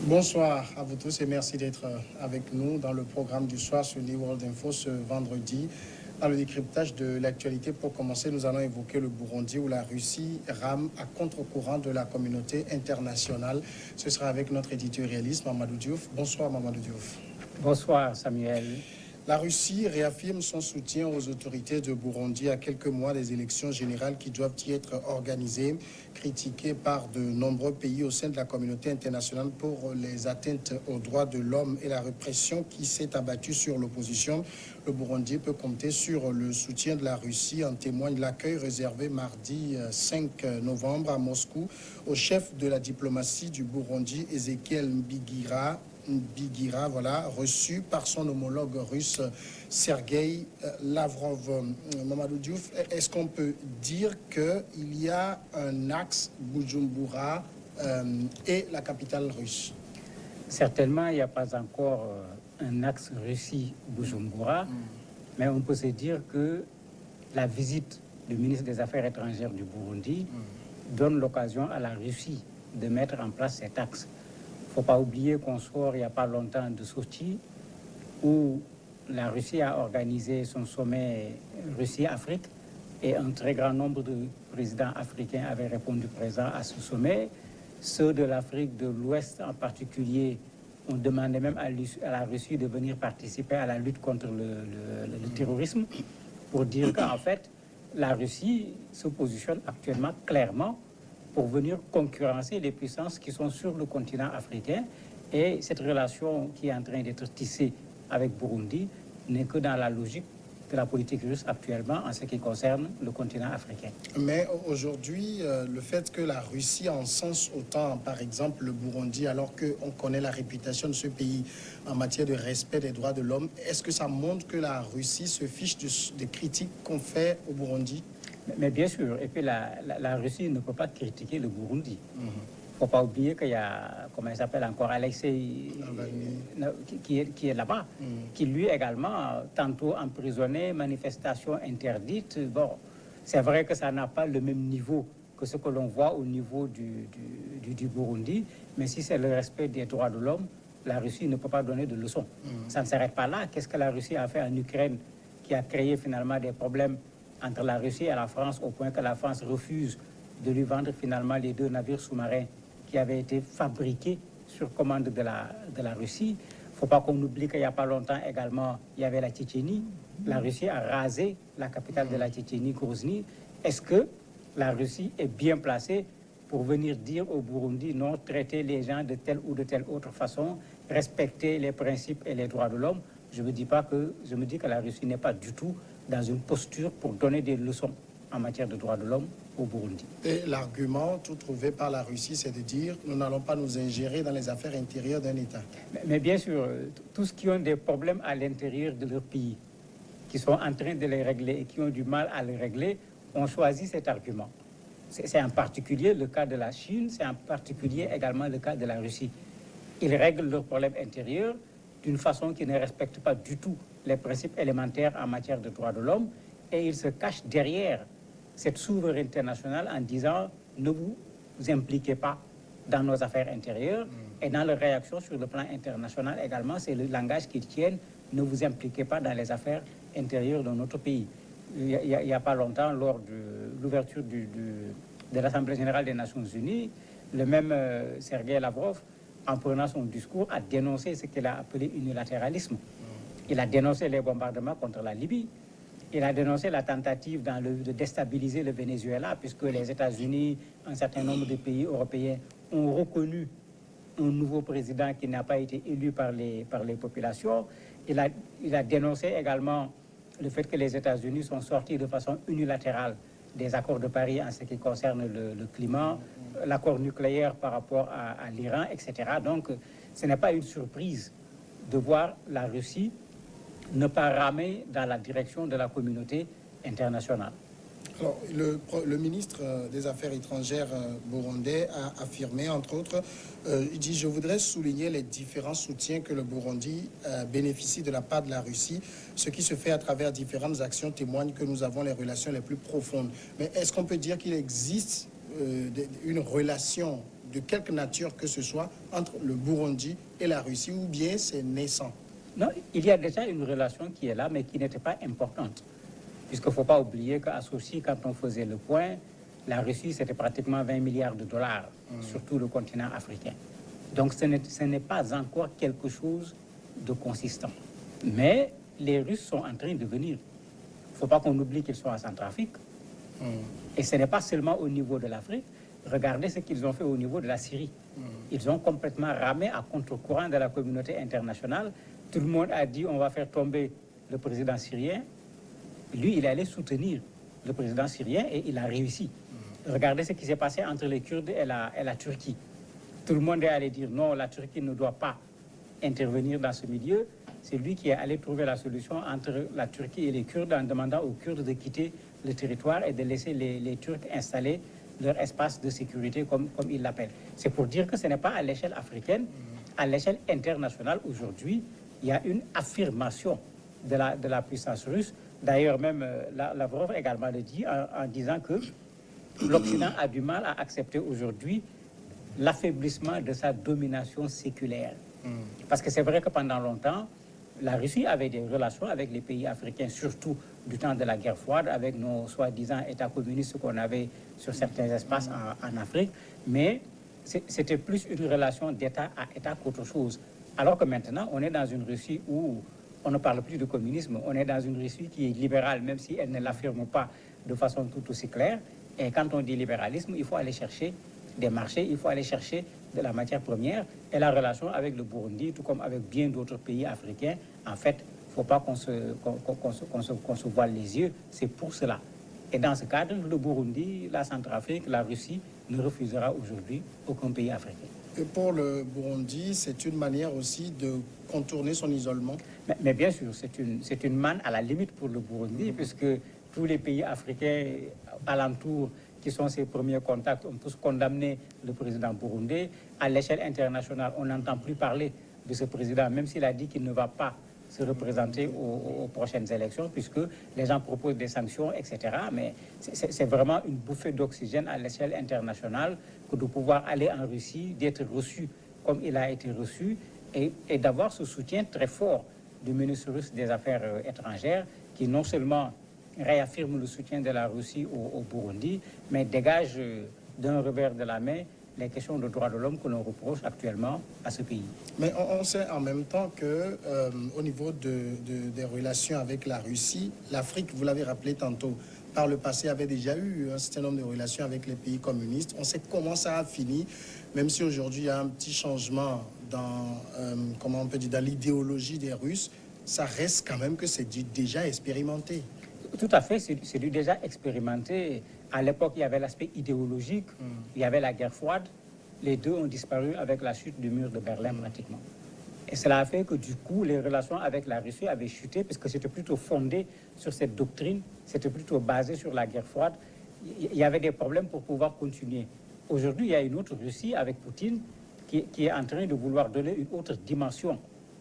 Bonsoir à vous tous et merci d'être avec nous dans le programme du soir sur New World Info ce vendredi. Dans le décryptage de l'actualité, pour commencer, nous allons évoquer le Burundi où la Russie rame à contre-courant de la communauté internationale. Ce sera avec notre éditorialiste Mamadou Diouf. Bonsoir Mamadou Diouf. Bonsoir Samuel. La Russie réaffirme son soutien aux autorités de Burundi à quelques mois des élections générales qui doivent y être organisées, critiquées par de nombreux pays au sein de la communauté internationale pour les atteintes aux droits de l'homme et la répression qui s'est abattue sur l'opposition. Le Burundi peut compter sur le soutien de la Russie, en témoigne l'accueil réservé mardi 5 novembre à Moscou au chef de la diplomatie du Burundi, Ezekiel Bigira, voilà, reçu par son homologue russe Sergueï Lavrov. Mamadou Diouf, est-ce qu'on peut dire qu'il y a un axe Bujumbura et la capitale russe? Certainement, il n'y a pas encore un axe Russie-Bujumbura, mais on peut se dire que la visite du ministre des Affaires étrangères du Burundi donne l'occasion à la Russie de mettre en place cet axe. Il ne faut pas oublier qu'on sort il n'y a pas longtemps de Sochi, où la Russie a organisé son sommet Russie-Afrique et un très grand nombre de présidents africains avaient répondu présents à ce sommet. Ceux de l'Afrique de l'Ouest en particulier ont demandé même à la Russie de venir participer à la lutte contre le terrorisme pour dire qu'en fait, la Russie se positionne actuellement clairement pour venir concurrencer les puissances qui sont sur le continent africain. Et cette relation qui est en train d'être tissée avec Burundi n'est que dans la logique de la politique russe actuellement en ce qui concerne le continent africain. Mais aujourd'hui, le fait que la Russie encense autant, par exemple, le Burundi, alors qu'on connaît la réputation de ce pays en matière de respect des droits de l'homme, est-ce que ça montre que la Russie se fiche des critiques qu'on fait au Burundi? Mais bien sûr, et puis la Russie ne peut pas critiquer le Burundi. Il ne faut pas oublier qu'il y a, comment il s'appelle encore, Alexei, qui est là-bas, qui lui également, tantôt emprisonné, manifestation interdite. Bon, c'est vrai que ça n'a pas le même niveau que ce que l'on voit au niveau du Burundi, mais si c'est le respect des droits de l'homme, la Russie ne peut pas donner de leçons. Ça ne s'arrête pas là. Qu'est-ce que la Russie a fait en Ukraine qui a créé finalement des problèmes entre la Russie et la France, au point que la France refuse de lui vendre finalement les 2 navires sous-marins qui avaient été fabriqués sur commande de la Russie. Il ne faut pas qu'on oublie qu'il n'y a pas longtemps également, il y avait la Tchétchénie. La Russie a rasé la capitale de la Tchétchénie, Grozny. Est-ce que la Russie est bien placée pour venir dire au Burundi non, traiter les gens de telle ou de telle autre façon, respecter les principes et les droits de l'homme? Je me dis que la Russie n'est pas du tout dans une posture pour donner des leçons en matière de droits de l'homme au Burundi. Et l'argument tout trouvé par la Russie, c'est de dire nous n'allons pas nous ingérer dans les affaires intérieures d'un État. Mais bien sûr, tous qui ont des problèmes à l'intérieur de leur pays, qui sont en train de les régler et qui ont du mal à les régler, ont choisi cet argument. C'est en particulier le cas de la Chine, c'est en particulier également le cas de la Russie. Ils règlent leurs problèmes intérieurs d'une façon qui ne respecte pas du tout les principes élémentaires en matière de droits de l'homme, et ils se cachent derrière cette souveraineté nationale en disant ne vous impliquez pas dans nos affaires intérieures. Et dans leur réaction sur le plan international également, c'est le langage qu'ils tiennent, ne vous impliquez pas dans les affaires intérieures de notre pays. Il n'y a pas longtemps, lors de l'ouverture de l'Assemblée générale des Nations Unies, le même Sergueï Lavrov, en prenant son discours, a dénoncé ce qu'il a appelé unilatéralisme. Il a dénoncé les bombardements contre la Libye. Il a dénoncé la tentative de déstabiliser le Venezuela, puisque les États-Unis, un certain nombre de pays européens ont reconnu un nouveau président qui n'a pas été élu par les populations. Il a dénoncé également le fait que les États-Unis sont sortis de façon unilatérale des accords de Paris en ce qui concerne le climat, l'accord nucléaire par rapport à l'Iran, etc. Donc, ce n'est pas une surprise de voir la Russie ne pas ramer dans la direction de la communauté internationale. Alors, le ministre des Affaires étrangères burundais a affirmé, entre autres, il dit « Je voudrais souligner les différents soutiens que le Burundi bénéficie de la part de la Russie. Ce qui se fait à travers différentes actions témoigne que nous avons les relations les plus profondes. » Mais est-ce qu'on peut dire qu'il existe une relation de quelque nature que ce soit entre le Burundi et la Russie, ou bien c'est naissant? Non, il y a déjà une relation qui est là, mais qui n'était pas importante. Puisqu'il ne faut pas oublier qu'à Sochi, quand on faisait le point, la Russie, c'était pratiquement 20 milliards de dollars sur tout le continent africain. Donc ce n'est pas encore quelque chose de consistant. Mais les Russes sont en train de venir. Il ne faut pas qu'on oublie qu'ils sont à Centrafrique. Et ce n'est pas seulement au niveau de l'Afrique. Regardez ce qu'ils ont fait au niveau de la Syrie. Ils ont complètement ramé à contre-courant de la communauté internationale. Tout le monde a dit on va faire tomber le président syrien. Lui, il allait soutenir le président syrien et il a réussi. Regardez ce qui s'est passé entre les Kurdes et la Turquie. Tout le monde est allé dire non, la Turquie ne doit pas intervenir dans ce milieu. C'est lui qui est allé trouver la solution entre la Turquie et les Kurdes en demandant aux Kurdes de quitter le territoire et de laisser les Turcs installer leur espace de sécurité, comme ils l'appellent. C'est pour dire que ce n'est pas à l'échelle africaine, à l'échelle internationale aujourd'hui, il y a une affirmation de la puissance russe. D'ailleurs, même Lavrov également le dit en disant que l'Occident a du mal à accepter aujourd'hui l'affaiblissement de sa domination séculaire. Parce que c'est vrai que pendant longtemps, la Russie avait des relations avec les pays africains, surtout du temps de la guerre froide, avec nos soi-disant États communistes qu'on avait sur certains espaces en Afrique, mais c'était plus une relation d'État à État qu'autre chose. Alors que maintenant, on est dans une Russie où on ne parle plus de communisme, on est dans une Russie qui est libérale, même si elle ne l'affirme pas de façon tout aussi claire. Et quand on dit libéralisme, il faut aller chercher des marchés, il faut aller chercher de la matière première. Et la relation avec le Burundi, tout comme avec bien d'autres pays africains, en fait, il ne faut pas qu'on se voile les yeux, c'est pour cela. Et dans ce cadre, le Burundi, la Centrafrique, la Russie ne refusera aujourd'hui aucun pays africain. Et pour le Burundi, c'est une manière aussi de contourner son isolement? Mais bien sûr, c'est une manne à la limite pour le Burundi, puisque tous les pays africains alentours qui sont ses premiers contacts ont tous condamné le président burundais. À l'échelle internationale, on n'entend plus parler de ce président, même s'il a dit qu'il ne va pas se représenter aux prochaines élections, puisque les gens proposent des sanctions, etc. Mais c'est vraiment une bouffée d'oxygène à l'échelle internationale que de pouvoir aller en Russie, d'être reçu comme il a été reçu, et d'avoir ce soutien très fort du ministre russe des Affaires étrangères, qui non seulement réaffirme le soutien de la Russie au Burundi, mais dégage d'un revers de la main les questions de droits de l'homme que l'on reproche actuellement à ce pays. Mais on sait en même temps que au niveau des relations avec la Russie, l'Afrique, vous l'avez rappelé tantôt, par le passé avait déjà eu un certain nombre de relations avec les pays communistes. On sait comment ça a fini, même si aujourd'hui il y a un petit changement dans, comment on peut dire, dans l'idéologie des Russes, ça reste quand même que c'est déjà expérimenté. Tout à fait, c'est du déjà expérimenté. À l'époque, il y avait l'aspect idéologique, il y avait la guerre froide. Les deux ont disparu avec la chute du mur de Berlin pratiquement. Et cela a fait que du coup, les relations avec la Russie avaient chuté, puisque c'était plutôt fondé sur cette doctrine, c'était plutôt basé sur la guerre froide. Il y avait des problèmes pour pouvoir continuer. Aujourd'hui, il y a une autre Russie avec Poutine qui est en train de vouloir donner une autre dimension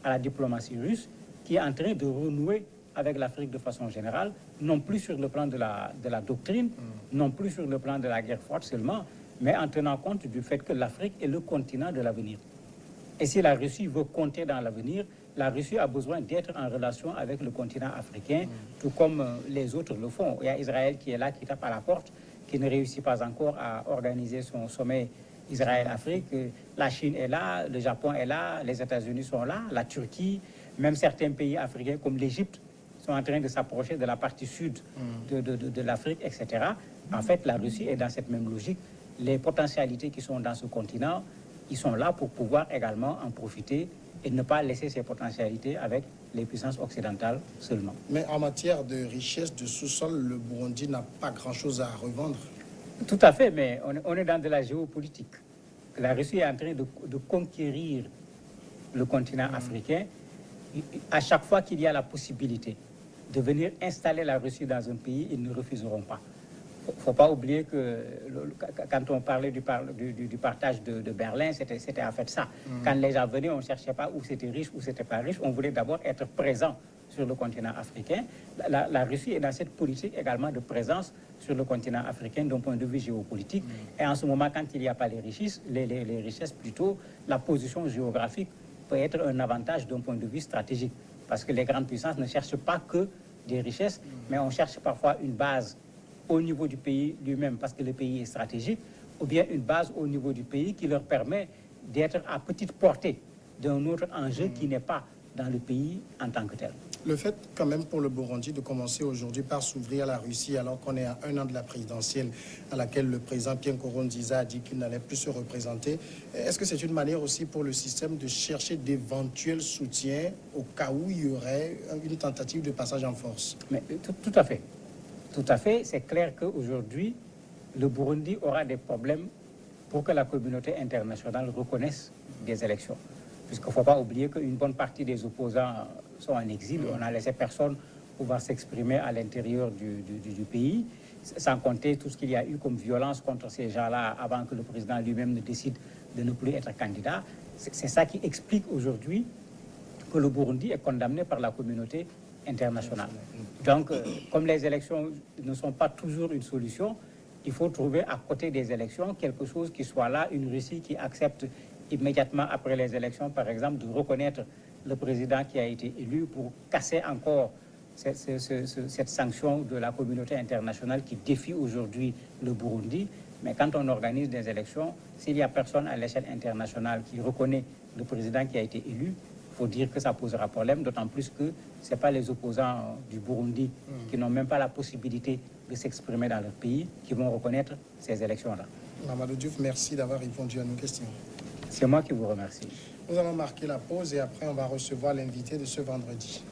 à la diplomatie russe, qui est en train de renouer avec l'Afrique de façon générale, non plus sur le plan de la doctrine, non plus sur le plan de la guerre froide seulement, mais en tenant compte du fait que l'Afrique est le continent de l'avenir. Et si la Russie veut compter dans l'avenir, la Russie a besoin d'être en relation avec le continent africain, tout comme les autres le font. Il y a Israël qui est là, qui tape à la porte, qui ne réussit pas encore à organiser son sommet Israël-Afrique. La Chine est là, le Japon est là, les États-Unis sont là, la Turquie, même certains pays africains comme l'Égypte sont en train de s'approcher de la partie sud de l'Afrique, etc. En fait, la Russie est dans cette même logique. Les potentialités qui sont dans ce continent, ils sont là pour pouvoir également en profiter et ne pas laisser ces potentialités avec les puissances occidentales seulement. Mais en matière de richesse de sous-sol, le Burundi n'a pas grand-chose à revendre. Tout à fait, mais on est dans de la géopolitique. La Russie est en train de conquérir le continent africain. À chaque fois qu'il y a la possibilité de venir installer la Russie dans un pays, ils ne refuseront pas. Il ne faut pas oublier que quand on parlait du partage de Berlin, c'était en fait ça. Quand les gens venaient, on ne cherchait pas où c'était riche, où c'était pas riche. On voulait d'abord être présent sur le continent africain. La Russie est dans cette politique également de présence sur le continent africain d'un point de vue géopolitique. Et en ce moment, quand il n'y a pas les richesses plutôt, la position géographique peut être un avantage d'un point de vue stratégique. Parce que les grandes puissances ne cherchent pas que des richesses, mais on cherche parfois une base au niveau du pays lui-même parce que le pays est stratégique, ou bien une base au niveau du pays qui leur permet d'être à petite portée d'un autre enjeu qui n'est pas dans le pays en tant que tel. Le fait quand même pour le Burundi de commencer aujourd'hui par s'ouvrir à la Russie alors qu'on est à 1 an de la présidentielle à laquelle le président Pierre Nkurunziza a dit qu'il n'allait plus se représenter, est-ce que c'est une manière aussi pour le système de chercher d'éventuels soutiens au cas où il y aurait une tentative de passage en force? Mais tout à fait. Tout à fait. C'est clair qu'aujourd'hui, le Burundi aura des problèmes pour que la communauté internationale reconnaisse des élections. Puisqu'il ne faut pas oublier qu'une bonne partie des opposants sont en exil. On n'a laissé personne pouvoir s'exprimer à l'intérieur du pays, sans compter tout ce qu'il y a eu comme violence contre ces gens-là avant que le président lui-même ne décide de ne plus être candidat. C'est ça qui explique aujourd'hui que le Burundi est condamné par la communauté internationale. Donc, comme les élections ne sont pas toujours une solution, il faut trouver à côté des élections quelque chose qui soit là, une Russie qui accepte immédiatement après les élections, par exemple, de reconnaître le président qui a été élu pour casser encore cette sanction de la communauté internationale qui défie aujourd'hui le Burundi. Mais quand on organise des élections, s'il n'y a personne à l'échelle internationale qui reconnaît le président qui a été élu, il faut dire que ça posera problème, d'autant plus que ce n'est pas les opposants du Burundi qui n'ont même pas la possibilité de s'exprimer dans leur pays qui vont reconnaître ces élections-là. Mamadou Diouf, merci d'avoir répondu à nos questions. C'est moi qui vous remercie. Nous allons marquer la pause et après on va recevoir l'invité de ce vendredi.